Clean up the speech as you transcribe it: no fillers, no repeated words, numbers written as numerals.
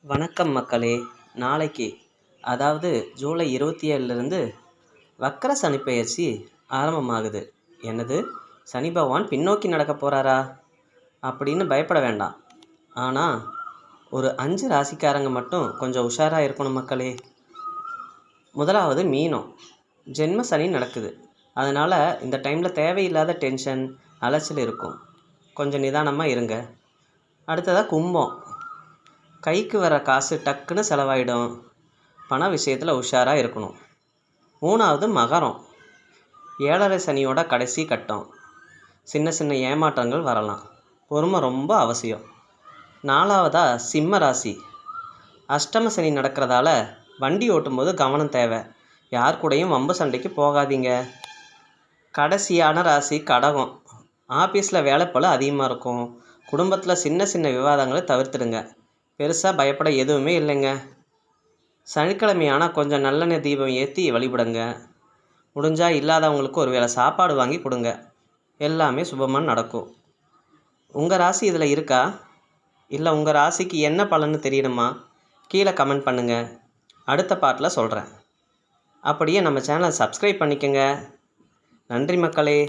வணக்கம் மக்களே. நாளைக்கு அதாவது ஜூலை 27லிருந்து வக்கர சனி பெயர்ச்சி ஆரம்பமாகுது. என்னது, சனி பகவான் பின்னோக்கி நடக்க போகிறாரா அப்படின்னு பயப்பட வேண்டாம். ஆனால் ஒரு 5 ராசிக்காரங்க மட்டும் கொஞ்சம் உஷாராக இருக்கணும் மக்களே. முதலாவது மீனம். ஜென்ம சனி நடக்குது. அதனால் இந்த டைமில் தேவையில்லாத டென்ஷன் அலைச்சல் இருக்கும். கொஞ்சம் நிதானமாக இருங்க. அடுத்ததாக கும்பம். கைக்கு வர காசு டக்குன்னு செலவாயிடும். பண விஷயத்தில் உஷாராக இருக்கணும். மூணாவது மகரம். 7.5 சனியோட கடைசி கட்டம். சின்ன சின்ன ஏமாற்றங்கள் வரலாம். பொறுமை ரொம்ப அவசியம். நாலாவதாக சிம்ம ராசி. அஷ்டம சனி நடக்கிறதால வண்டி ஓட்டும்போது கவனம் தேவை. யார் கூடயும் வம்பு சண்டைக்கு போகாதீங்க. கடைசியான ராசி கடகம். ஆஃபீஸில் வேலைப்பளு அதிகமாக இருக்கும். குடும்பத்தில் சின்ன சின்ன விவாதங்களை தவிர்த்துடுங்க. பெருசாக பயப்பட எதுவுமே இல்லைங்க. சனிக்கிழமையான கொஞ்சம் நல்லெண்ணெய் தீபம் ஏற்றி வழிபடுங்க. முடிஞ்சால் இல்லாதவங்களுக்கு ஒரு வேளை சாப்பாடு வாங்கி கொடுங்க. எல்லாமே சுபமாக நடக்கும். உங்கள் ராசி இதில் இருக்கா? இல்லை உங்கள் ராசிக்கு என்ன பலன்னு தெரியணுமா? கீழே கமெண்ட் பண்ணுங்கள். அடுத்த பார்ட்டில் சொல்கிறேன். அப்படியே நம்ம சேனலை சப்ஸ்கிரைப் பண்ணிக்கோங்க. நன்றி மக்களே.